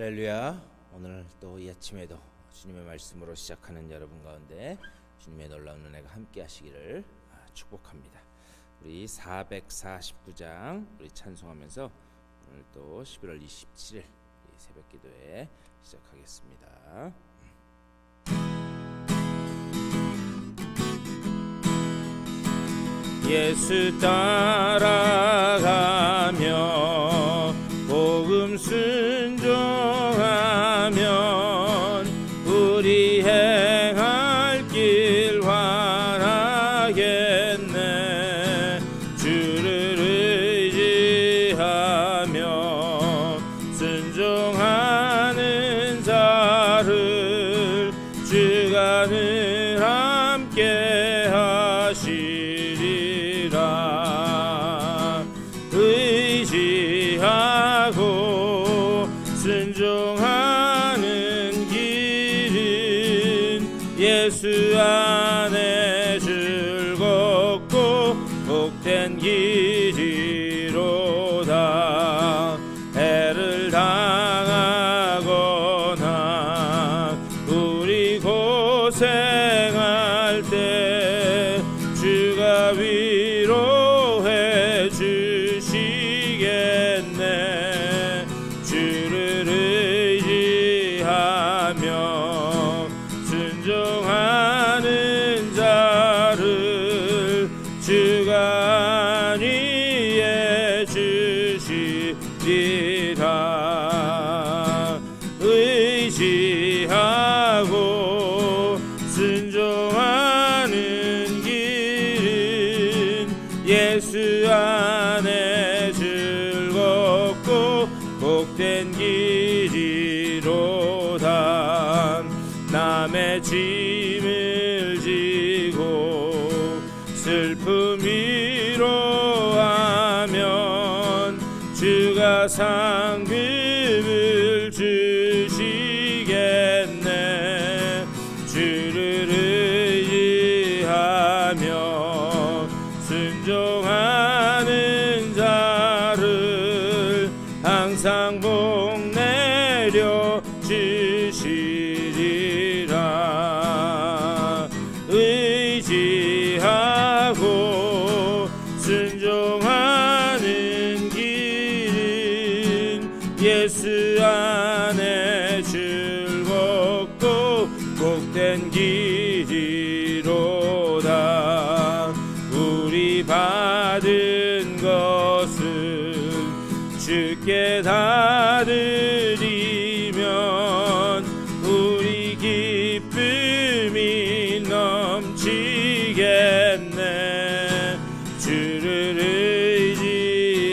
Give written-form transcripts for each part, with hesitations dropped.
할렐루야. 오늘 또 이 아침에도 주님의 말씀으로 시작하는 여러분 가운데 주님의 놀라운 은혜가 함께 하시기를 축복합니다. 우리 449장 우리 찬송하면서 오늘 또 11월 27일 새벽 기도회 시작하겠습니다. 예수 따라가며 복음 순종하면 우리 행할 길 환하겠네. 주를 의지하며 순종하는 자를 주가 늘 함께 하시리라. 의지하고 순종하는 길은 예수 안에 즐겁고 복된 길이로다. 해를 당하거나 우리 고생할 때 주가 위로해 주시겠네. 주를 의지하며 순종하는 자를 주가 안위해 주시리라. 의지하고 순종하는 길은 예수 안에 즐겁고 복된 길이로다. 남의 짐을 지고 슬픔 위로하면 주가 상급을 주시겠네. 주를 의지하며 순종하는 자를 항상 복 내려 주시리라. 의지하고 순종하는 길은 예수 안에 즐겁고 복된 길이로다. 우리 받은 것은 주께 다 드리면 우리 기쁨이 넘치겠네. 주를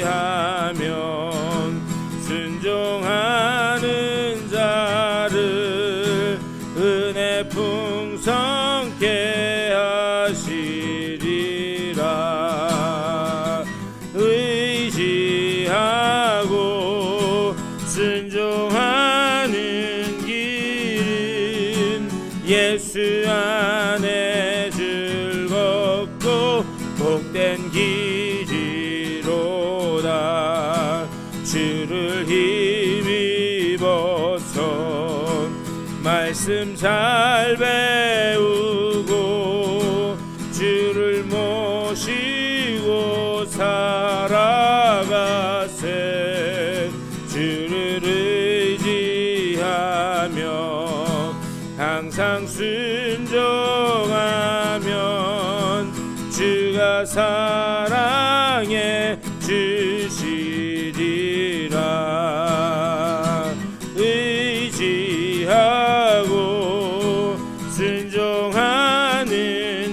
의지하면 순종하는 자를 은혜 풍성케 하시리라. 의지하고 순종하는 길은 예수 안에 즐겁고 복된 길이로다. 주를 힘입어서 말씀 잘 배우고 주를 모시고 살아가세. 주를 의지하며 항상 순종하면 주가 사랑해 주시리라. 의지하고 순종하는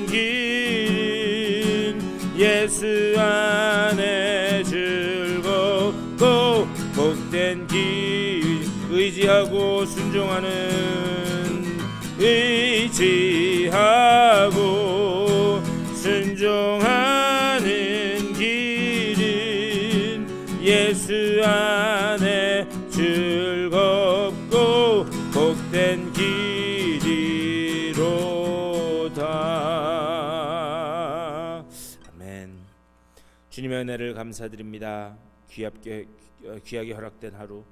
길은 예수 안에 즐겁고 복된 길. 의지하고 의지하고 순종하는 길은 예수 안에 즐겁고 복된 길이로다. 아멘. 주님의 은혜를 감사드립니다. 귀하게 허락된 하루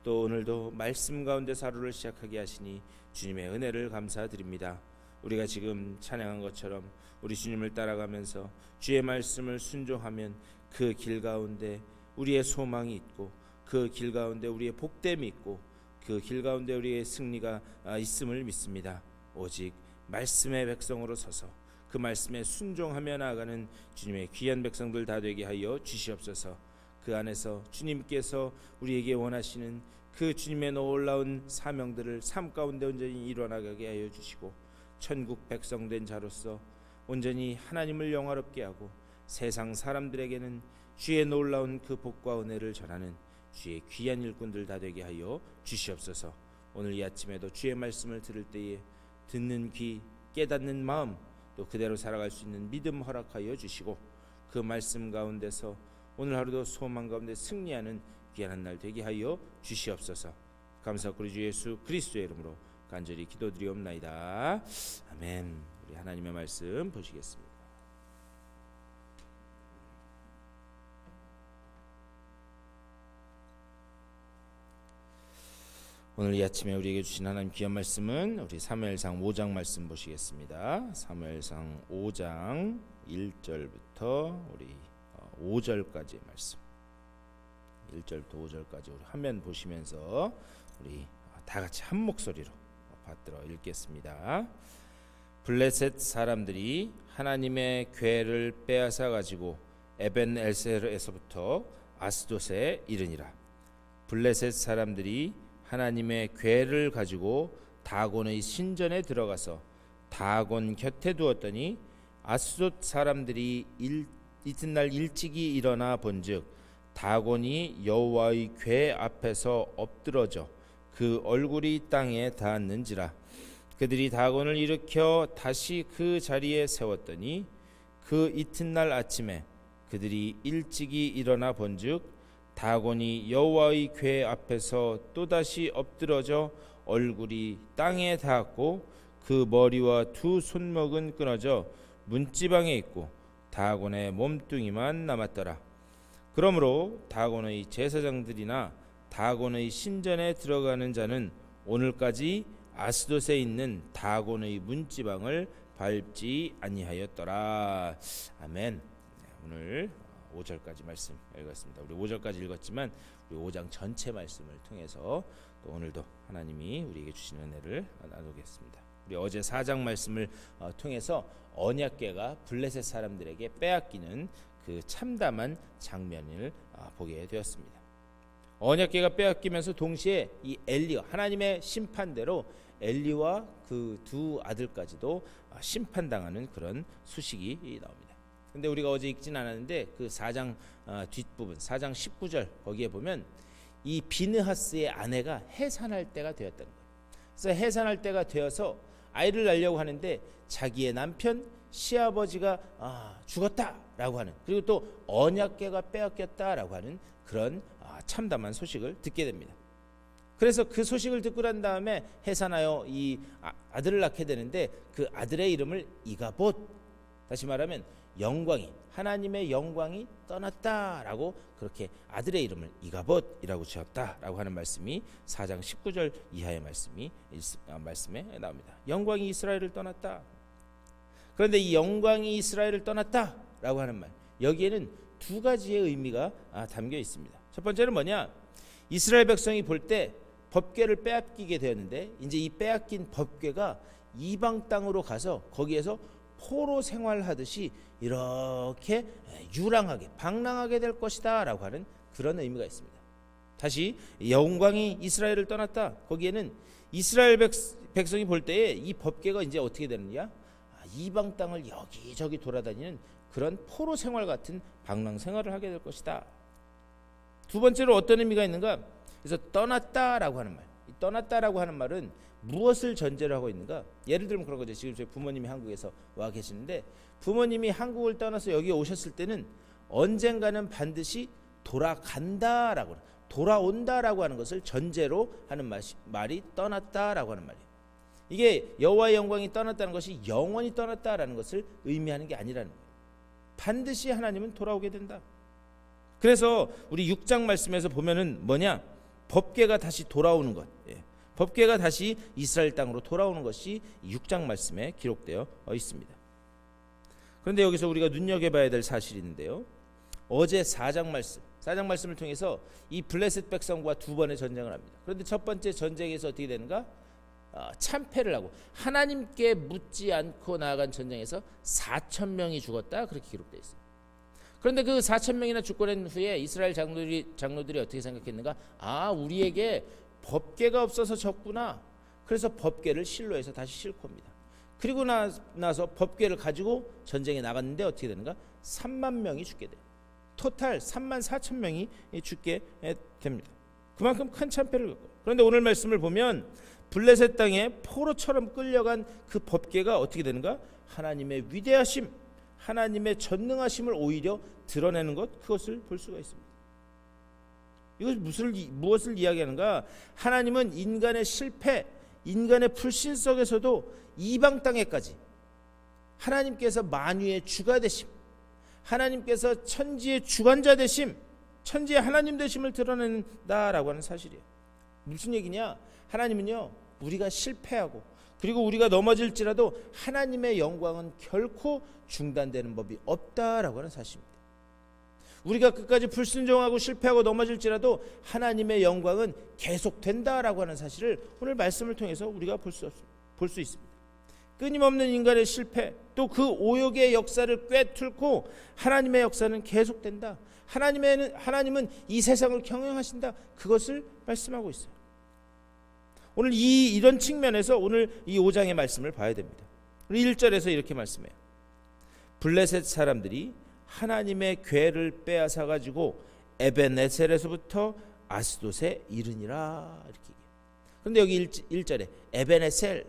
또 오늘도 말씀 가운데서 하루를 시작하게 하시니 주님의 은혜를 감사드립니다. 우리가 지금 찬양한 것처럼 우리 주님을 따라가면서 주의 말씀을 순종하면 그 길 가운데 우리의 소망이 있고, 그 길 가운데 우리의 복됨이 있고, 그 길 가운데 우리의 승리가 있음을 믿습니다. 오직 말씀의 백성으로 서서 그 말씀에 순종하며 나아가는 주님의 귀한 백성들 다 되게 하여 주시옵소서. 그 안에서 주님께서 우리에게 원하시는 그 주님의 놀라운 사명들을 삶 가운데 온전히 이뤄나가게 하여 주시고, 천국 백성 된 자로서 온전히 하나님을 영화롭게 하고 세상 사람들에게는 주의 놀라운 그 복과 은혜를 전하는 주의 귀한 일꾼들 다 되게 하여 주시옵소서. 오늘 이 아침에도 주의 말씀을 들을 때에 듣는 귀, 깨닫는 마음, 또 그대로 살아갈 수 있는 믿음 허락하여 주시고, 그 말씀 가운데서 오늘 하루도 소망 가운데 승리하는 귀한 날 되게 하여 주시옵소서. 감사하고 우리 주 예수 그리스도의 이름으로 간절히 기도드리옵나이다. 아멘. 우리 하나님의 말씀 보시겠습니다. 오늘 이 아침에 우리에게 주신 하나님 귀한 말씀은 우리 사무엘상 5장 말씀 보시겠습니다. 사무엘상 5장 1절부터 우리 5절까지의 말씀, 1절부터 5절까지 우리 화면 보시면서 우리 다 같이 한 목소리로 받들어 읽겠습니다. 블레셋 사람들이 하나님의 궤를 빼앗아 가지고 에벤에셀에서부터 아스돗에 이르니라. 블레셋 사람들이 하나님의 궤를 가지고 다곤의 신전에 들어가서 다곤 곁에 두었더니 아스돗 사람들이 이튿날 일찍이 일어나 본즉 다곤이 여호와의 궤 앞에서 엎드러져 그 얼굴이 땅에 닿았는지라. 그들이 다곤을 일으켜 다시 그 자리에 세웠더니 그 이튿날 아침에 그들이 일찍이 일어나 본즉 다곤이 여호와의 궤 앞에서 또다시 엎드러져 얼굴이 땅에 닿았고 그 머리와 두 손목은 끊어져 문지방에 있고 다곤의 몸뚱이만 남았더라. 그러므로 다곤의 제사장들이나 다곤의 신전에 들어가는 자는 오늘까지 아스돗에 있는 다곤의 문지방을 밟지 아니하였더라. 아멘. 오늘 5절까지 말씀 읽었습니다. 우리 5절까지 읽었지만 우리 5장 전체 말씀을 통해서 또 오늘도 하나님이 우리에게 주시는 은혜를 나누겠습니다. 우리 어제 4장 말씀을 통해서 언약궤가 블레셋 사람들에게 빼앗기는 그 참담한 장면을 보게 되었습니다. 언약궤가 빼앗기면서 동시에 이 엘리와 하나님의 심판대로 엘리와 그 두 아들까지도 심판당하는 그런 수식이 나옵니다. 근데 우리가 어제 읽진 않았는데 그 4장 뒷부분 4장 19절 거기에 보면 이 비느하스의 아내가 해산할 때가 되었다는 거예요. 그래서 해산할 때가 되어서 아이를 낳으려고 하는데 자기의 남편 시아버지가 죽었다라고 하는, 그리고 또 언약궤가 빼앗겼다라고 하는 그런 참담한 소식을 듣게 됩니다. 그래서 그 소식을 듣고 난 다음에 해산하여 이 아들을 낳게 되는데 그 아들의 이름을 이가봇, 다시 말하면 영광이, 하나님의 영광이 떠났다라고 그렇게 아들의 이름을 이가봇이라고 지었다라고 하는 말씀이 4장 19절 이하의 말씀에 나옵니다. 영광이 이스라엘을 떠났다. 그런데 이 영광이 이스라엘을 떠났다라고 하는 말, 여기에는 두 가지의 의미가 담겨 있습니다. 첫 번째는 뭐냐? 이스라엘 백성이 볼 때 법궤를 빼앗기게 되었는데 이제 이 빼앗긴 법궤가 이방 땅으로 가서 거기에서 포로 생활하듯이 이렇게 유랑하게 방랑하게 될 것이다 라고 하는 그런 의미가 있습니다. 다시 영광이 이스라엘을 떠났다. 거기에는 이스라엘 백성이 볼 때에 이 법궤가 이제 어떻게 되느냐, 이방 땅을 여기저기 돌아다니는 그런 포로 생활 같은 방랑 생활을 하게 될 것이다. 두 번째로 어떤 의미가 있는가? 그래서 떠났다라고 하는 말, 이 떠났다라고 하는 말은 무엇을 전제로 하고 있는가? 예를 들면 그런 거죠. 지금 저희 부모님이 한국에서 와 계시는데 부모님이 한국을 떠나서 여기 오셨을 때는 언젠가는 반드시 돌아간다라고, 돌아온다라고 하는 것을 전제로 하는 말이 떠났다라고 하는 말이에요. 이게 여호와의 영광이 떠났다는 것이 영원히 떠났다라는 것을 의미하는 게 아니라는 거예요. 반드시 하나님은 돌아오게 된다. 그래서 우리 6장 말씀에서 보면은 뭐냐? 법궤가 다시 돌아오는 것, 법궤가 다시 이스라엘 땅으로 돌아오는 것이 6장 말씀에 기록되어 있습니다. 그런데 여기서 우리가 눈여겨봐야 될 사실이 있는데요. 어제 4장 말씀을 통해서 이 블레셋 백성과 두 번의 전쟁을 합니다. 그런데 첫 번째 전쟁에서 어떻게 되는가? 참패를 하고 하나님께 묻지 않고 나아간 전쟁에서 4,000명이 죽었다, 그렇게 기록되어 있어요. 그런데 그 4,000명이나 죽고 난 후에 이스라엘 장로들이 어떻게 생각했는가? 우리에게 법궤가 없어서 졌구나. 그래서 법궤를 실로에서 다시 싣고 옵니다. 그리고 나서 법궤를 가지고 전쟁에 나갔는데 어떻게 되는가? 3만 명이 죽게 돼요. 토탈 3만 4천 명이 죽게 됩니다. 그만큼 큰 참패를 겪어요. 그런데 오늘 말씀을 보면 블레셋 땅에 포로처럼 끌려간 그 법궤가 어떻게 되는가? 하나님의 위대하심, 하나님의 전능하심을 오히려 드러내는 것, 그것을 볼 수가 있습니다. 이것이 무엇을 이야기하는가? 하나님은 인간의 실패, 인간의 불신 속에서도 이방 땅에까지 하나님께서 만유의 주가 되심, 하나님께서 천지의 주관자 되심, 천지의 하나님 되심을 드러낸다라고 하는 사실이에요. 무슨 얘기냐? 하나님은요, 우리가 실패하고 그리고 우리가 넘어질지라도 하나님의 영광은 결코 중단되는 법이 없다라고 하는 사실입니다. 우리가 끝까지 불순종하고 실패하고 넘어질지라도 하나님의 영광은 계속된다라고 하는 사실을 오늘 말씀을 통해서 우리가 볼 수 있습니다. 끊임없는 인간의 실패, 또 그 오욕의 역사를 꿰뚫고 하나님의 역사는 계속된다. 하나님은 이 세상을 경영하신다. 그것을 말씀하고 있어요. 오늘 이런 측면에서 오늘 이 5장의 말씀을 봐야 됩니다. 우리 1절에서 이렇게 말씀해요. 블레셋 사람들이 하나님의 궤를 빼앗아 가지고 에벤에셀에서부터 아스돗에 이르니라, 이렇게 얘기해요. 그런데 여기 1절에 에벤에셀,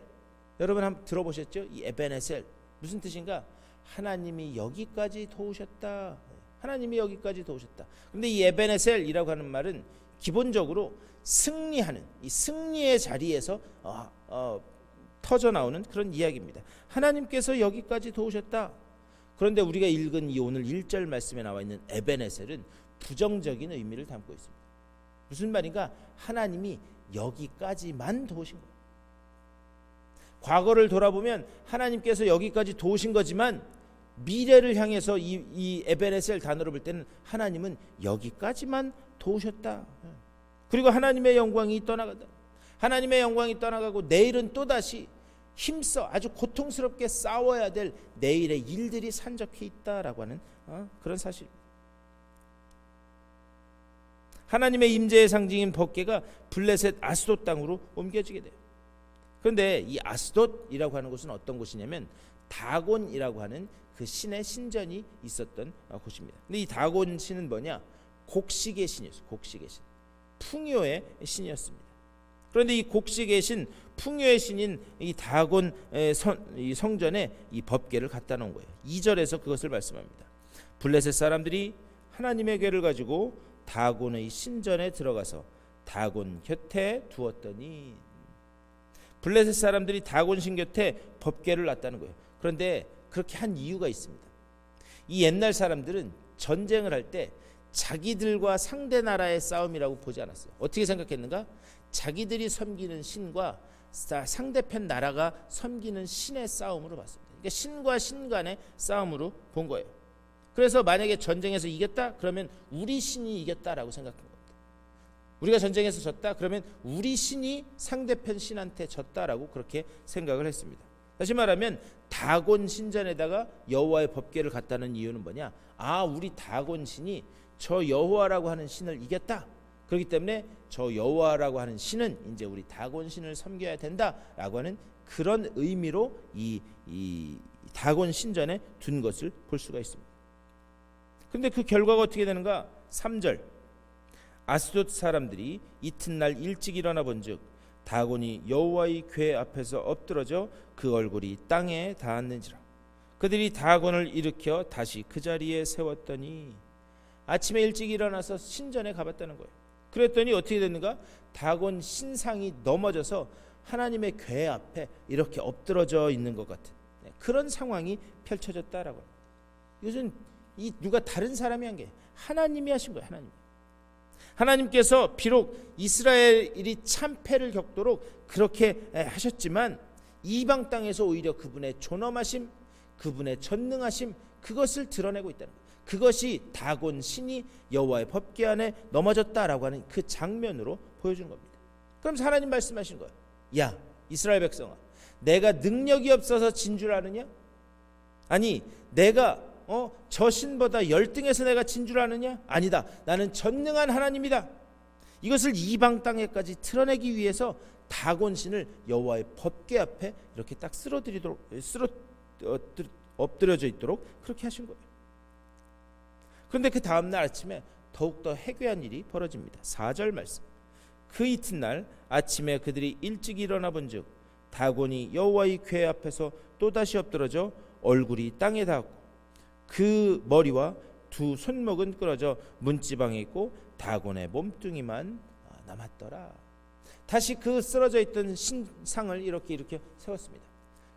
여러분 한번 들어보셨죠? 이 에벤에셀 무슨 뜻인가? 하나님이 여기까지 도우셨다. 하나님이 여기까지 도우셨다. 그런데 이 에벤에셀이라고 하는 말은 기본적으로 승리하는, 이 승리의 자리에서 터져 나오는 그런 이야기입니다. 하나님께서 여기까지 도우셨다. 그런데 우리가 읽은 이 오늘 1절 말씀에 나와 있는 에벤에셀은 부정적인 의미를 담고 있습니다. 무슨 말인가? 하나님이 여기까지만 도우신 거예요. 과거를 돌아보면 하나님께서 여기까지 도우신 거지만 미래를 향해서 이 에벤에셀 단어로 볼 때는 하나님은 여기까지만 도우셨다. 그리고 하나님의 영광이 떠나간다. 하나님의 영광이 떠나가고 내일은 또다시 힘써 아주 고통스럽게 싸워야 될 내일의 일들이 산적해 있다라고 하는 그런 사실입니다. 하나님의 임재의 상징인 법궤가 블레셋 아스돗 땅으로 옮겨지게 돼요. 그런데 이 아스돗이라고 하는 곳은 어떤 곳이냐면 다곤이라고 하는 그 신의 신전이 있었던 곳입니다. 근데 이 다곤 신은 뭐냐? 곡식의 신이었어요. 곡식의 신, 풍요의 신이었습니다. 그런데 이 곡식의 신, 풍요의 신인 이 다곤 이 성전에 이 법궤를 갖다 놓은 거예요. 2절에서 그것을 말씀합니다. 블레셋 사람들이 하나님의 궤를 가지고 다곤의 신전에 들어가서 다곤 곁에 두었더니, 블레셋 사람들이 다곤 신 곁에 법궤를 놨다는 거예요. 그런데 그렇게 한 이유가 있습니다. 이 옛날 사람들은 전쟁을 할 때 자기들과 상대 나라의 싸움이라고 보지 않았어요. 어떻게 생각했는가? 자기들이 섬기는 신과 상대편 나라가 섬기는 신의 싸움으로 봤습니다. 그러니까 신과 신 간의 싸움으로 본 거예요. 그래서 만약에 전쟁에서 이겼다? 그러면 우리 신이 이겼다라고 생각한 겁니다. 우리가 전쟁에서 졌다? 그러면 우리 신이 상대편 신한테 졌다라고 그렇게 생각을 했습니다. 다시 말하면 다곤 신전에다가 여호와의 법궤를 갖다는 이유는 뭐냐? 우리 다곤 신이 저 여호와라고 하는 신을 이겼다. 그렇기 때문에 저 여호와라고 하는 신은 이제 우리 다곤 신을 섬겨야 된다라고 하는 그런 의미로 이 다곤 신전에 둔 것을 볼 수가 있습니다. 그런데 그 결과가 어떻게 되는가? 3절, 아스돗 사람들이 이튿날 일찍 일어나 본즉 다곤이 여호와의 궤 앞에서 엎드러져 그 얼굴이 땅에 닿았는지라. 그들이 다곤을 일으켜 다시 그 자리에 세웠더니, 아침에 일찍 일어나서 신전에 가봤다는 거예요. 그랬더니 어떻게 됐는가? 다곤 신상이 넘어져서 하나님의 궤 앞에 이렇게 엎드러져 있는 것 같은 그런 상황이 펼쳐졌다라고 합니다. 이것은 누가 다른 사람이 한 게 하나님이 하신 거예요. 하나님께서 비록 이스라엘이 참패를 겪도록 그렇게 하셨지만 이방 땅에서 오히려 그분의 존엄하심, 그분의 전능하심, 그것을 드러내고 있다는 거예요. 그것이 다곤 신이 여호와의 법궤 안에 넘어졌다라고 하는 그 장면으로 보여주는 겁니다. 그럼 하나님 말씀하신 거예요. 야, 이스라엘 백성아, 내가 능력이 없어서 진 줄 아느냐? 아니, 내가 저 신보다 열등해서 내가 진 줄 아느냐? 아니다. 나는 전능한 하나님이다. 이것을 이방 땅에까지 드러내기 위해서 다곤 신을 여호와의 법궤 앞에 이렇게 딱 엎드려져 있도록 그렇게 하신 거예요. 그런데 그 다음날 아침에 더욱더 해괴한 일이 벌어집니다. 4절 말씀. 그 이튿날 아침에 그들이 일찍 일어나 본즉 다곤이 여호와의 궤 앞에서 또다시 엎드러져 얼굴이 땅에 닿았고 그 머리와 두 손목은 끊어져 문지방에 있고 다곤의 몸뚱이만 남았더라. 다시 그 쓰러져 있던 신상을 이렇게 세웠습니다.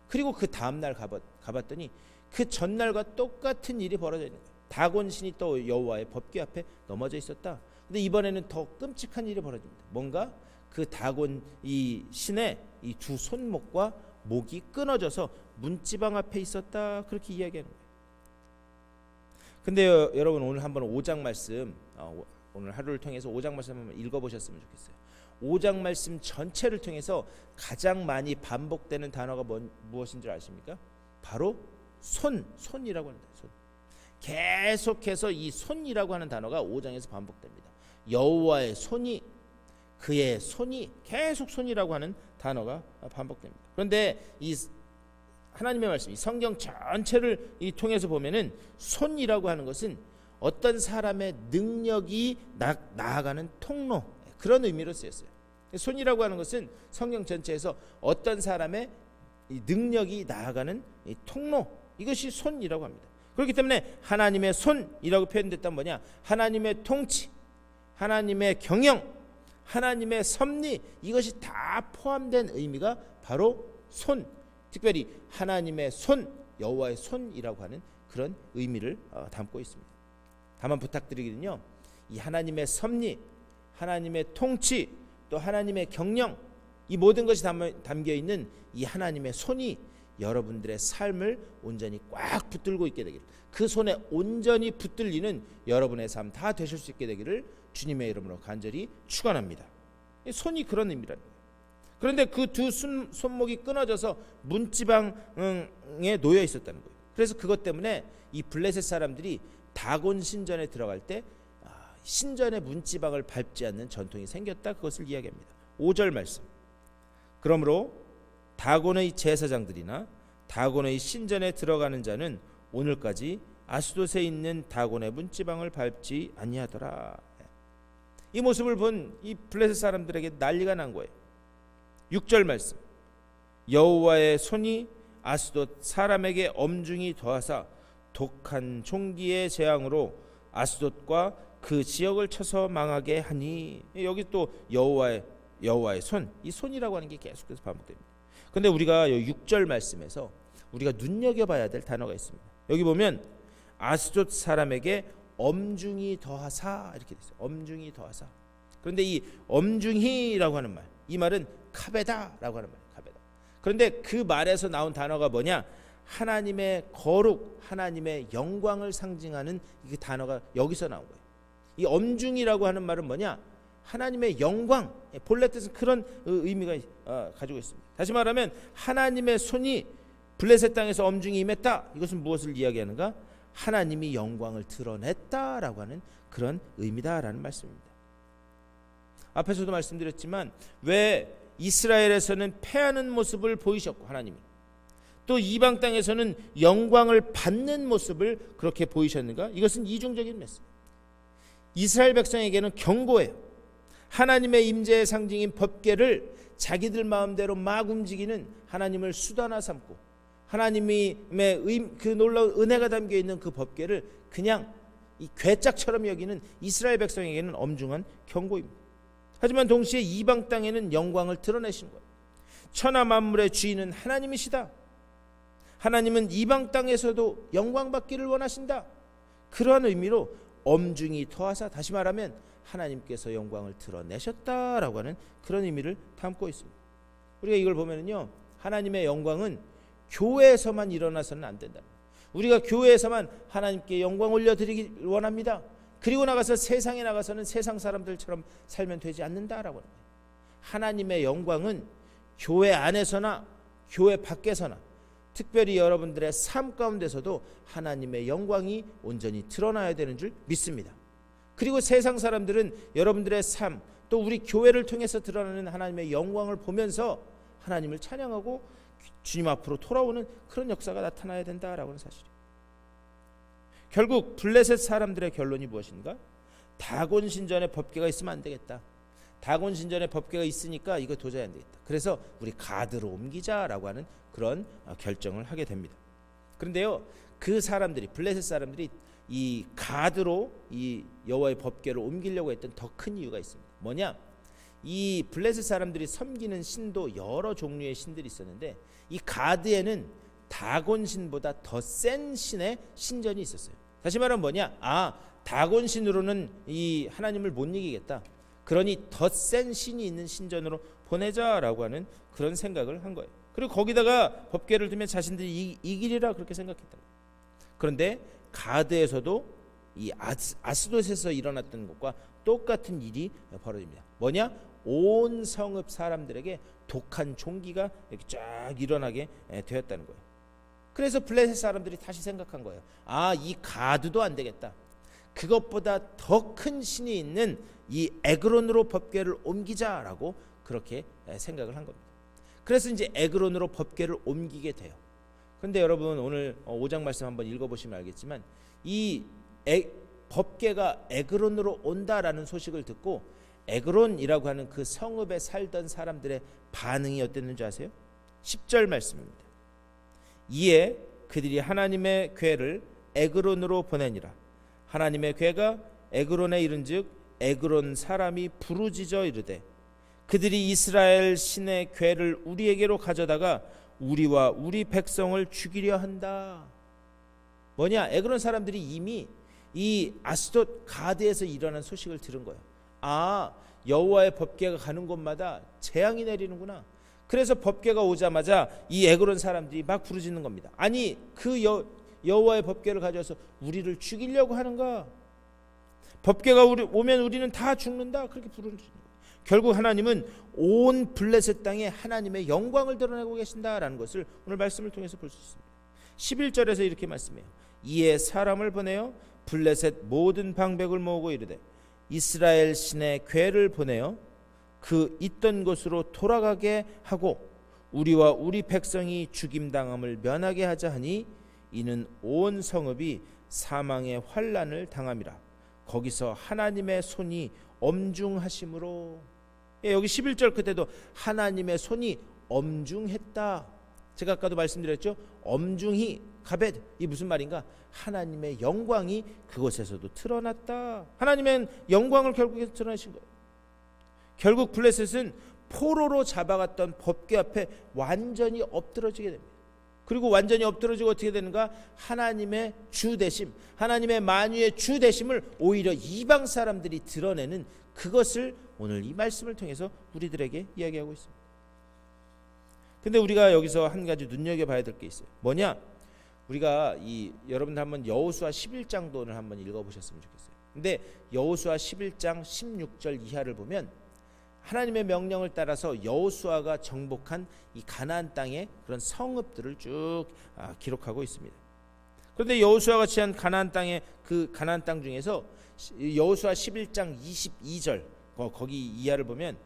그리고 그 다음날 가봤더니 그 전날과 똑같은 일이 벌어져 있는 거예요. 다곤 신이 또 여호와의 법궤 앞에 넘어져 있었다. 근데 이번에는 더 끔찍한 일이 벌어집니다. 뭔가 그 다곤 이 신의 이 두 손목과 목이 끊어져서 문지방 앞에 있었다. 그렇게 이야기하는 거예요. 근데 여러분 오늘 한번 5장 말씀 오늘 하루를 통해서 5장 말씀 한번 읽어보셨으면 좋겠어요. 5장 말씀 전체를 통해서 가장 많이 반복되는 단어가 무엇인 줄 아십니까? 바로 손이라고 합니다. 손. 계속해서 이 손이라고 하는 단어가 5장에서 반복됩니다. 여호와의 손이, 그의 손이, 계속 손이라고 하는 단어가 반복됩니다. 그런데 이 하나님의 말씀, 이 성경 전체를 통해서 보면은 손이라고 하는 것은 어떤 사람의 능력이 나아가는 통로, 그런 의미로 쓰였어요. 손이라고 하는 것은 성경 전체에서 어떤 사람의 이 능력이 나아가는 이 통로, 이것이 손이라고 합니다. 그렇기 때문에 하나님의 손이라고 표현됐다면 뭐냐? 하나님의 통치, 하나님의 경영, 하나님의 섭리, 이것이 다 포함된 의미가 바로 손, 특별히 하나님의 손, 여호와의 손이라고 하는 그런 의미를 담고 있습니다. 다만 부탁드리기는요, 이 하나님의 섭리, 하나님의 통치, 또 하나님의 경영, 이 모든 것이 담겨 있는 이 하나님의 손이 여러분들의 삶을 온전히 꽉 붙들고 있게 되기를, 그 손에 온전히 붙들리는 여러분의 삶 다 되실 수 있게 되기를 주님의 이름으로 간절히 축원합니다. 손이 그런 의미라는 거예요. 그런데 그 두 손목이 끊어져서 문지방에 놓여 있었다는 거예요. 그래서 그것 때문에 이 블레셋 사람들이 다곤 신전에 들어갈 때 신전의 문지방을 밟지 않는 전통이 생겼다, 그것을 이야기합니다. 5절 말씀. 그러므로 다곤의 제사장들이나 다곤의 신전에 들어가는 자는 오늘까지 아스돗에 있는 다곤의 문지방을 밟지 아니하더라. 이 모습을 본 이 블레셋 사람들에게 난리가 난 거예요. 6절 말씀. 여호와의 손이 아스돗 사람에게 엄중히 더하사 독한 총기의 재앙으로 아스돗과 그 지역을 쳐서 망하게 하니, 여기 또 여호와의 손, 이 손이라고 하는 게 계속해서 반복됩니다. 그런데 우리가 6절 말씀에서 우리가 눈여겨봐야 될 단어가 있습니다. 여기 보면 아스돗 사람에게 엄중히 더하사 이렇게 됐어요. 엄중히 더하사. 그런데 이 엄중히라고 하는 말, 이 말은 카베다라고 하는 말이에요. 카베다. 그런데 그 말에서 나온 단어가 뭐냐? 하나님의 거룩, 하나님의 영광을 상징하는 이 단어가 여기서 나온 거예요. 이 엄중이라고 하는 말은 뭐냐? 하나님의 영광, 본래 뜻은 그런 의미가 가지고 있습니다. 다시 말하면 하나님의 손이 블레셋 땅에서 엄중히 임했다. 이것은 무엇을 이야기하는가? 하나님이 영광을 드러냈다라고 하는 그런 의미다라는 말씀입니다. 앞에서도 말씀드렸지만 왜 이스라엘에서는 패하는 모습을 보이셨고 하나님이 또 이방 땅에서는 영광을 받는 모습을 그렇게 보이셨는가? 이것은 이중적인 메시지. 이스라엘 백성에게는 경고예요. 하나님의 임재의 상징인 법궤를 자기들 마음대로 막 움직이는 하나님을 수단화 삼고 하나님의 그 놀라운 은혜가 담겨 있는 그 법궤를 그냥 이 괴짝처럼 여기는 이스라엘 백성에게는 엄중한 경고입니다. 하지만 동시에 이방 땅에는 영광을 드러내시는 거예요. 천하 만물의 주인은 하나님이시다. 하나님은 이방 땅에서도 영광 받기를 원하신다. 그러한 의미로 엄중히 더하사, 다시 말하면 하나님께서 영광을 드러내셨다라고 하는 그런 의미를 담고 있습니다. 우리가 이걸 보면은요, 하나님의 영광은 교회에서만 일어나서는 안 된다. 우리가 교회에서만 하나님께 영광 올려드리기 원합니다. 그리고 나가서 세상에 나가서는 세상 사람들처럼 살면 되지 않는다라고 하는 거예요. 하나님의 영광은 교회 안에서나 교회 밖에서나 특별히 여러분들의 삶 가운데서도 하나님의 영광이 온전히 드러나야 되는 줄 믿습니다. 그리고 세상 사람들은 여러분들의 삶, 또 우리 교회를 통해서 드러나는 하나님의 영광을 보면서 하나님을 찬양하고 주님 앞으로 돌아오는 그런 역사가 나타나야 된다라고 하는 사실이에요. 결국 블레셋 사람들의 결론이 무엇인가? 다곤 신전에 법궤가 있으면 안 되겠다. 다곤 신전에 법궤가 있으니까 이거 도저히 안 되겠다. 그래서 우리 가드로 옮기자라고 하는 그런 결정을 하게 됩니다. 그런데요, 그 사람들이, 블레셋 사람들이 이 가드로 이 여호와의 법궤를 옮기려고 했던 더 큰 이유가 있습니다. 뭐냐? 이 블레셋 사람들이 섬기는 신도 여러 종류의 신들이 있었는데 이 가드에는 다곤 신보다 더 센 신의 신전이 있었어요. 다시 말하면 뭐냐? 다곤 신으로는 이 하나님을 못 이기겠다. 그러니 더 센 신이 있는 신전으로 보내자라고 하는 그런 생각을 한 거예요. 그리고 거기다가 법궤를 두면 자신들이 이기리라 그렇게 생각했다. 그런데 가드에서도 이 아스돗에서 일어났던 것과 똑같은 일이 벌어집니다. 뭐냐? 온 성읍 사람들에게 독한 종기가 이렇게 쫙 일어나게 되었다는 거예요. 그래서 블레셋 사람들이 다시 생각한 거예요. 이 가드도 안 되겠다. 그것보다 더 큰 신이 있는 이 에그론으로 법궤를 옮기자라고 그렇게 생각을 한 겁니다. 그래서 이제 에그론으로 법궤를 옮기게 돼요. 그런데 여러분 오늘 5장 말씀 한번 읽어보시면 알겠지만 이 법궤가 에그론으로 온다라는 소식을 듣고 에그론이라고 하는 그 성읍에 살던 사람들의 반응이 어땠는지 아세요? 10절 말씀입니다. 이에 그들이 하나님의 궤를 에그론으로 보내니라. 하나님의 궤가 에그론에 이른즉 에그론 사람이 부르짖어 이르되 그들이 이스라엘 신의 궤를 우리에게로 가져다가 우리와 우리 백성을 죽이려 한다. 뭐냐? 에그론 사람들이 이미 이 아스돗 가드에서 일어난 소식을 들은 거예요. 여호와의 법궤가 가는 곳마다 재앙이 내리는구나. 그래서 법궤가 오자마자 이 에그론 사람들이 막 부르짖는 겁니다. 아니 그 여호와의 법궤를 가져와서 우리를 죽이려고 하는가? 법궤가 오면 우리는 다 죽는다. 그렇게 부르짖는 거예요. 결국 하나님은 온 블레셋 땅에 하나님의 영광을 드러내고 계신다라는 것을 오늘 말씀을 통해서 볼 수 있습니다. 11절에서 이렇게 말씀해요. 이에 사람을 보내어 블레셋 모든 방백을 모으고 이르되 이스라엘 신의 궤를 보내어 그 있던 곳으로 돌아가게 하고 우리와 우리 백성이 죽임당함을 면하게 하자 하니 이는 온 성읍이 사망의 환난을 당함이라. 거기서 하나님의 손이 엄중하심으로. 여기 11절 끝에도 하나님의 손이 엄중했다. 제가 아까도 말씀드렸죠. 엄중히 가벳, 이 무슨 말인가? 하나님의 영광이 그곳에서도 드러났다. 하나님의 영광을 결국에 드러내신 거예요. 결국 블레셋은 포로로 잡아갔던 법궤 앞에 완전히 엎드러지게 됩니다. 그리고 완전히 엎드러지고 어떻게 되는가? 하나님의 주 되심, 하나님의 만유의 주 되심을 오히려 이방 사람들이 드러내는 그것을 오늘 이 말씀을 통해서 우리들에게 이야기하고 있습니다. 근데 우리가 여기서 한 가지 눈여겨봐야 될 게 있어요. 뭐냐? 우리가 여러분들 한번 여호수아 11장도 오늘 한번 읽어보셨으면 좋겠어요. 근데 여호수아 11장 16절 이하를 보면 하나님의 명령을 따라서 여호수아가 정복한 이 가나안 땅의 그런 성읍들을 쭉 기록하고 있습니다. 그런데 여호수아가 취한 가나안 땅의 그 가나안 땅 중에서 여호수아 11장 22절 거기 이하를 보면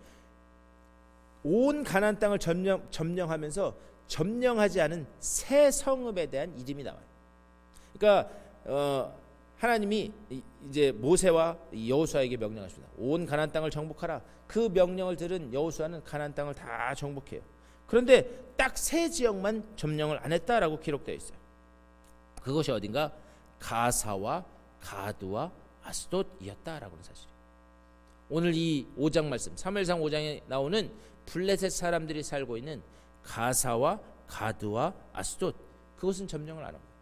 온 가나안 땅을 점령하면서 점령하지 않은 새 성읍에 대한 이름이 나와요. 그러니까 하나님이 이제 모세와 여호수아에게 명령하십니다. 온 가나안 땅을 정복하라. 그 명령을 들은 여호수아는 가나안 땅을 다 정복해요. 그런데 딱 세 지역만 점령을 안 했다라고 기록되어 있어요. 그것이 어딘가? 가사와 가드와 아스돗이었다라고 하는 사실이에요. 오늘 이 5장 말씀, 사무엘상 5장에 나오는 블레셋 사람들이 살고 있는 가사와 가드와 아스돗, 그것은 점령을 안 합니다.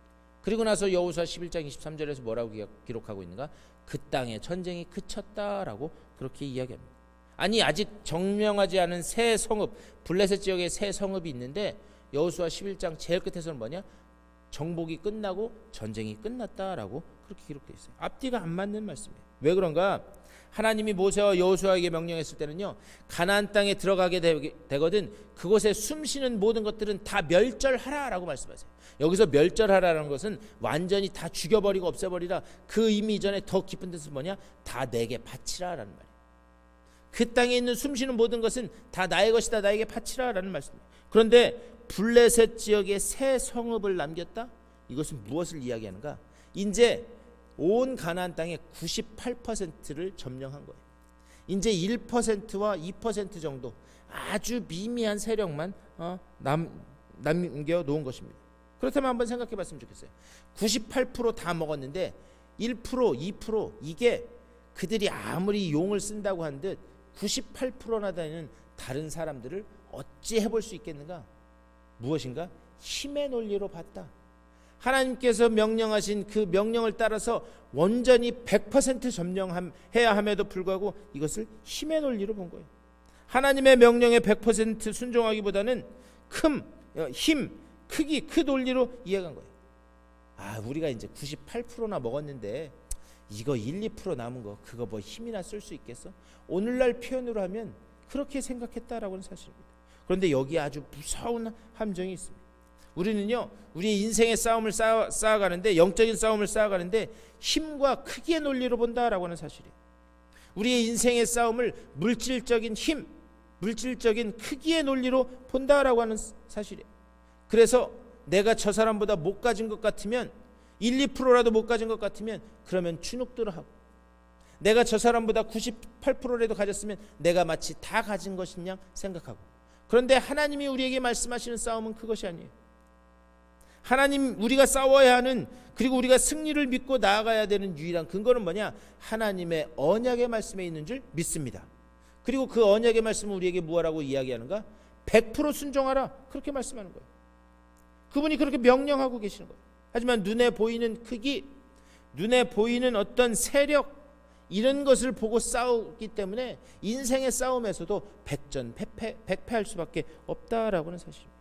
그리고 나서 여호수아 11장 23절에서 뭐라고 기록하고 있는가? 그 땅에 전쟁이 그쳤다라고 그렇게 이야기합니다. 아니 아직 정명하지 않은 새 성읍, 블레셋 지역에 새 성읍이 있는데 여호수아 11장 제일 끝에서는 뭐냐? 정복이 끝나고 전쟁이 끝났다라고 그렇게 기록되어 있어요. 앞뒤가 안 맞는 말씀이에요. 왜 그런가? 하나님이 모세와 여호수아에게 명령했을 때는요, 가나안 땅에 들어가게 되거든 그곳에 숨쉬는 모든 것들은 다 멸절하라라고 말씀하세요. 여기서 멸절하라는 것은 완전히 다 죽여버리고 없애버리라, 그 의미 이전에 더 깊은 뜻은 뭐냐? 다 내게 바치라라는 말이에요. 그 땅에 있는 숨쉬는 모든 것은 다 나의 것이다, 나에게 바치라라는 말씀이에요. 그런데 블레셋 지역에 새 성읍을 남겼다? 이것은 무엇을 이야기하는가? 이제 온 가나안 땅의 98%를 점령한 거예요. 이제 1%와 2% 정도 아주 미미한 세력만 남겨 놓은 것입니다. 그렇다면 한번 생각해 봤으면 좋겠어요. 98% 다 먹었는데 1%, 2% 이게 그들이 아무리 용을 쓴다고 한 듯 98%나 되는 다른 사람들을 어찌 해볼 수 있겠는가? 무엇인가? 힘의 논리로 봤다. 하나님께서 명령하신 그 명령을 따라서 완전히 100% 점령해야 함에도 불구하고 이것을 힘의 논리로 본 거예요. 하나님의 명령에 100% 순종하기보다는 힘, 크기, 그 논리로 이해한 거예요. 우리가 이제 98%나 먹었는데 이거 1, 2% 남은 거 그거 뭐 힘이나 쓸 수 있겠어? 오늘날 표현으로 하면 그렇게 생각했다라고는 사실입니다. 그런데 여기에 아주 무서운 함정이 있습니다. 우리는요, 우리의 인생의 싸움을 쌓아가는데, 영적인 싸움을 쌓아가는데 힘과 크기의 논리로 본다라고 하는 사실이에요. 우리의 인생의 싸움을 물질적인 힘, 물질적인 크기의 논리로 본다라고 하는 사실이에요. 그래서 내가 저 사람보다 못 가진 것 같으면, 1, 2%라도 못 가진 것 같으면 그러면 주눅들어 하고, 내가 저 사람보다 98%라도 가졌으면 내가 마치 다 가진 것이냐 생각하고. 그런데 하나님이 우리에게 말씀하시는 싸움은 그것이 아니에요. 하나님, 우리가 싸워야 하는, 그리고 우리가 승리를 믿고 나아가야 되는 유일한 근거는 뭐냐? 하나님의 언약의 말씀에 있는 줄 믿습니다. 그리고 그 언약의 말씀은 우리에게 무엇이라고 이야기하는가? 100% 순종하라, 그렇게 말씀하는 거예요. 그분이 그렇게 명령하고 계시는 거예요. 하지만 눈에 보이는 크기, 눈에 보이는 어떤 세력, 이런 것을 보고 싸우기 때문에 인생의 싸움에서도 백패할 수밖에 없다라고 하는 사실입니다.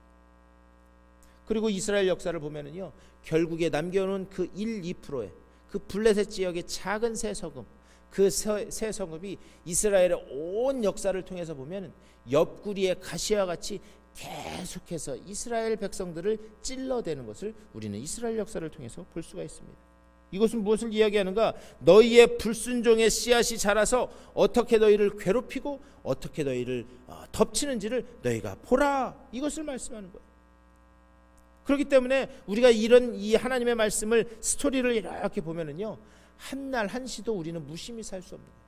그리고 이스라엘 역사를 보면은요, 결국에 남겨놓은 그 1, 2%의 그 블레셋 지역의 작은 새 성읍, 그 새 성읍이 이스라엘의 온 역사를 통해서 보면은 옆구리의 가시와 같이 계속해서 이스라엘 백성들을 찔러대는 것을 우리는 이스라엘 역사를 통해서 볼 수가 있습니다. 이것은 무엇을 이야기하는가? 너희의 불순종의 씨앗이 자라서 어떻게 너희를 괴롭히고 어떻게 너희를 덮치는지를 너희가 보라, 이것을 말씀하는 거예요. 그렇기 때문에 우리가 이 하나님의 말씀을, 스토리를 이렇게 보면은요, 한날 한시도 우리는 무심히 살 수 없는 거예요.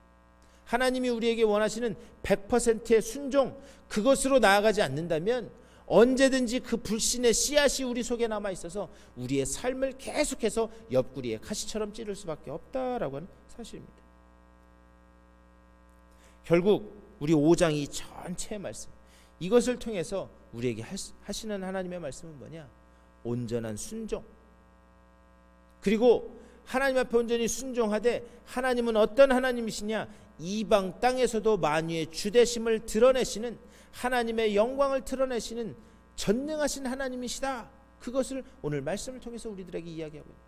하나님이 우리에게 원하시는 100%의 순종, 그것으로 나아가지 않는다면 언제든지 그 불신의 씨앗이 우리 속에 남아 있어서 우리의 삶을 계속해서 옆구리에 가시처럼 찌를 수밖에 없다라고 하는 사실입니다. 결국 우리 5장 이 전체의 말씀, 이것을 통해서 우리에게 하시는 하나님의 말씀은 뭐냐? 온전한 순종. 그리고 하나님 앞에 온전히 순종하되, 하나님은 어떤 하나님이시냐? 이방 땅에서도 만유의 주되심을 드러내시는, 하나님의 영광을 드러내시는 전능하신 하나님이시다. 그것을 오늘 말씀을 통해서 우리들에게 이야기하고 있습니다.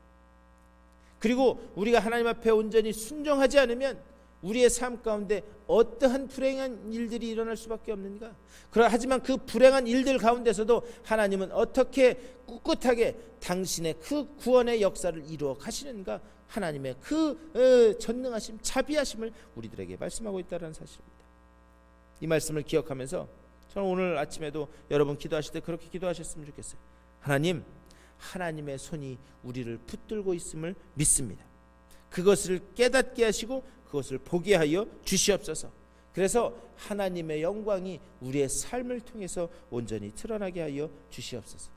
그리고 우리가 하나님 앞에 온전히 순종하지 않으면 우리의 삶 가운데 어떠한 불행한 일들이 일어날 수밖에 없는가? 하지만 그 불행한 일들 가운데서도 하나님은 어떻게 꿋꿋하게 당신의 그 구원의 역사를 이루어 가시는가? 하나님의 그 전능하심, 자비하심을 우리들에게 말씀하고 있다는 사실입니다. 이 말씀을 기억하면서 저는 오늘 아침에도 여러분 기도하실 때 그렇게 기도하셨으면 좋겠어요. 하나님, 하나님의 손이 우리를 붙들고 있음을 믿습니다. 그것을 깨닫게 하시고 그것을 보게 하여 주시옵소서. 그래서 하나님의 영광이 우리의 삶을 통해서 온전히 드러나게 하여 주시옵소서.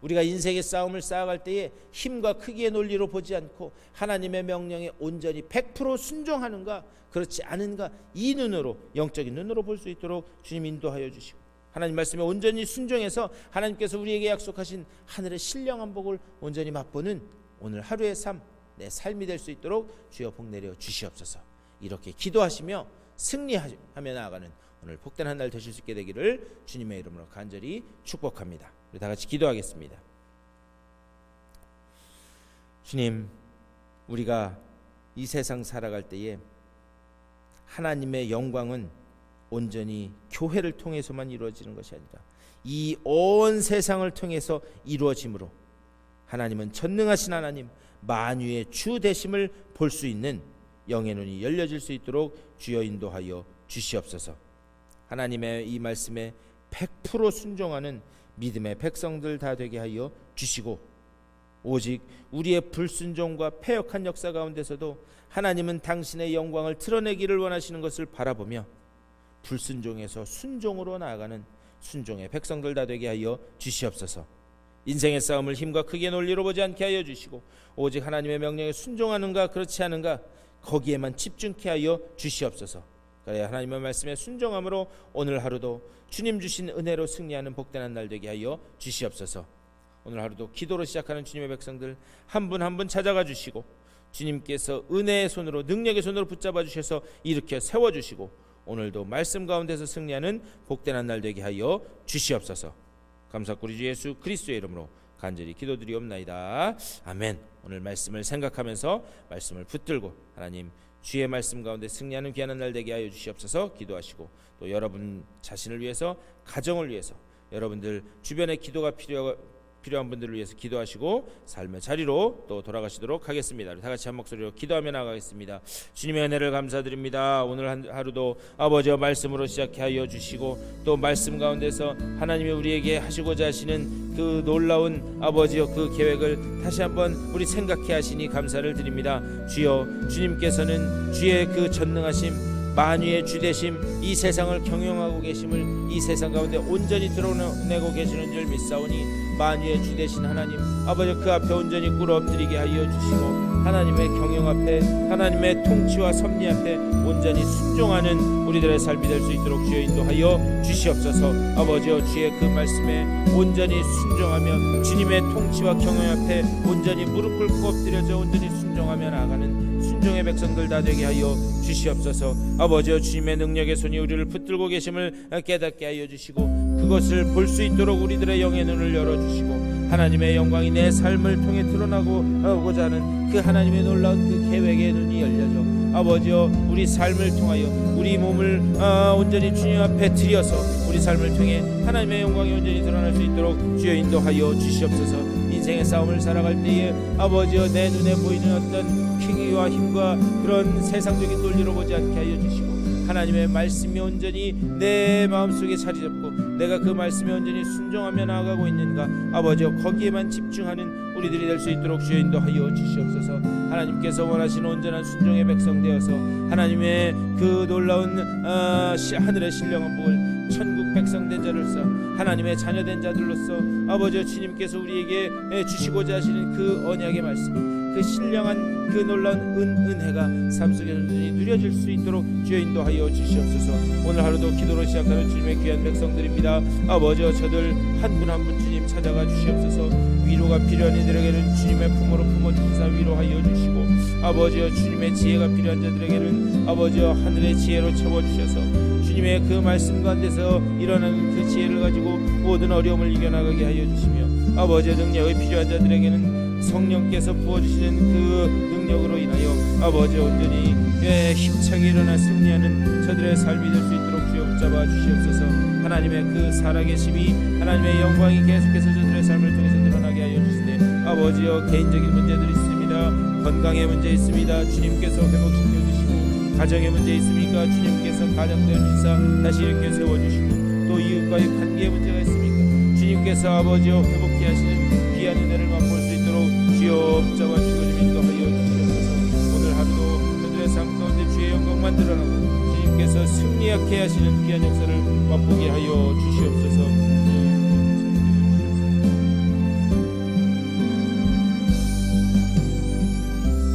우리가 인생의 싸움을 쌓아갈 때에 힘과 크기의 논리로 보지 않고 하나님의 명령에 온전히 100% 순종하는가 그렇지 않은가, 이 눈으로, 영적인 눈으로 볼 수 있도록 주님 인도하여 주시고, 하나님 말씀에 온전히 순종해서 하나님께서 우리에게 약속하신 하늘의 신령한 복을 온전히 맛보는 오늘 하루의 삶, 내 삶이 될 수 있도록 주여 복 내려 주시옵소서. 이렇게 기도하시며 승리하며 나아가는 오늘 복된 한 날 되실 수 있게 되기를 주님의 이름으로 간절히 축복합니다. 우리 다 같이 기도하겠습니다. 주님, 우리가 이 세상 살아갈 때에 하나님의 영광은 온전히 교회를 통해서만 이루어지는 것이 아니라 이 온 세상을 통해서 이루어지므로 하나님은 전능하신 하나님, 만유의 주 되심을 볼 수 있는 영의 눈이 열려질 수 있도록 주여 인도하여 주시옵소서. 하나님의 이 말씀에 100% 순종하는 믿음의 백성들 다 되게 하여 주시고, 오직 우리의 불순종과 패역한 역사 가운데서도 하나님은 당신의 영광을 드러내기를 원하시는 것을 바라보며 불순종에서 순종으로 나아가는 순종의 백성들 다 되게 하여 주시옵소서. 인생의 싸움을 힘과 크게 논리로 보지 않게 하여 주시고, 오직 하나님의 명령에 순종하는가 그렇지 않은가 거기에만 집중케 하여 주시옵소서. 그래야 하나님의 말씀에 순종함으로 오늘 하루도 주님 주신 은혜로 승리하는 복된 날 되게 하여 주시옵소서. 오늘 하루도 기도로 시작하는 주님의 백성들 한 분 한 분 찾아가 주시고, 주님께서 은혜의 손으로 능력의 손으로 붙잡아 주셔서 일으켜 세워주시고, 오늘도 말씀 가운데서 승리하는 복된 날 되게 하여 주시옵소서. 감사하고 우리 주 예수 그리스도의 이름으로 간절히 기도드리옵나이다. 아멘. 오늘 말씀을 생각하면서 말씀을 붙들고 하나님 주의 말씀 가운데 승리하는 귀한 날 되게 하여 주시옵소서. 기도하시고, 또 여러분 자신을 위해서, 가정을 위해서, 여러분들 주변에 기도가 필요한 분들을 위해서 기도하시고 삶의 자리로 또 돌아가시도록 하겠습니다. 다 같이 한 목소리로 기도하며 나가겠습니다. 주님의 은혜를 감사드립니다. 오늘 하루도 아버지와 말씀으로 시작해 하여 주시고, 또 말씀 가운데서 하나님이 우리에게 하시고자 하시는 그 놀라운 아버지여 그 계획을 다시 한번 우리 생각해 하시니 감사를 드립니다. 주여, 주님께서는 주의 그 전능하심, 만유의 주되심, 이 세상을 경영하고 계심을 이 세상 가운데 온전히 드러내고 계시는 줄 믿사오니, 만유의 주되신 하나님 아버지 그 앞에 온전히 꿇어 엎드리게 하여 주시고, 하나님의 경영 앞에, 하나님의 통치와 섭리 앞에 온전히 순종하는 우리들의 삶이 될 수 있도록 주여 인도하여 주시옵소서. 아버지여, 주의 그 말씀에 온전히 순종하며 주님의 통치와 경영 앞에 온전히 무릎 꿇고 엎드려져 온전히 순종하며 나아가는 순종의 백성들 다 되게 하여 주시옵소서. 아버지여, 주님의 능력의 손이 우리를 붙들고 계심을 깨닫게 하여 주시고, 그것을 볼 수 있도록 우리들의 영의 눈을 열어주시고, 하나님의 영광이 내 삶을 통해 드러나고자 하는 그 하나님의 놀라운 그 계획의 눈이 열려져 아버지여, 우리 삶을 통하여 우리 몸을 온전히 주님 앞에 드려서 우리 삶을 통해 하나님의 영광이 온전히 드러날 수 있도록 주여 인도하여 주시옵소서. 인생의 싸움을 살아갈 때에 아버지여, 내 눈에 보이는 어떤 쾌기와 힘과 그런 세상적인 논리로 보지 않게 하여 주시고, 하나님의 말씀이 온전히 내 마음속에 자리 잡고 내가 그 말씀에 온전히 순종하며 나아가고 있는가, 아버지여, 거기에만 집중하는 우리들이 될 수 있도록 주여 인도하여 주시옵소서. 하나님께서 원하시는 온전한 순종의 백성 되어서 하나님의 그 놀라운 하늘의 신령한 복을 천국 백성 된 자로서, 하나님의 자녀 된 자들로서 아버지여, 주님께서 우리에게 주시고자 하시는 그 언약의 말씀, 그 신령한 그 놀라운 은혜가 삶 속에 누려질 수 있도록 주여 인도하여 주시옵소서. 오늘 하루도 기도로 시작하는 주님의 귀한 백성들입니다. 아버지여, 저들 한 분 한 분 주님 찾아가 주시옵소서. 위로가 필요한 이들에게는 주님의 품으로 품어주시사 위로하여 주시고, 아버지여, 주님의 지혜가 필요한 자들에게는 아버지여, 하늘의 지혜로 채워주셔서 주님의 그 말씀 가운데서 일어나는 그 지혜를 가지고 모든 어려움을 이겨나가게 하여 주시며, 아버지의 능력이 필요한 자들에게는 성령께서 부어주시는 그 능력으로 인하여 아버지여, 온전히 힘차게 일어나 승리하는 저들의 삶이 될 수 있도록 주여 붙잡아 주시옵소서. 하나님의 그 살아계심이, 하나님의 영광이 계속해서 저들의 삶을 통해서 드러나게 하여 주시되, 아버지여, 개인적인 문제들이 있습니다. 건강의 문제 있습니다. 주님께서 회복시켜 주시고, 가정의 문제 있습니까? 주님께서 가정되어 주시사 다시 일으켜 세워주시고, 또 이웃과의 관계의 문제가 있습니까? 주님께서 아버지여, 회복케 하시는 귀한 은혜를 맛볼 수 있도록 주여 붙잡아 주시고 인도하여 주시옵소서. 오늘 하루도 저들의 삶 가운데 주의 영광만 드러나고 주님께서 승리하게 하시는 귀한 역사를 맛보게 하여 주시옵소서.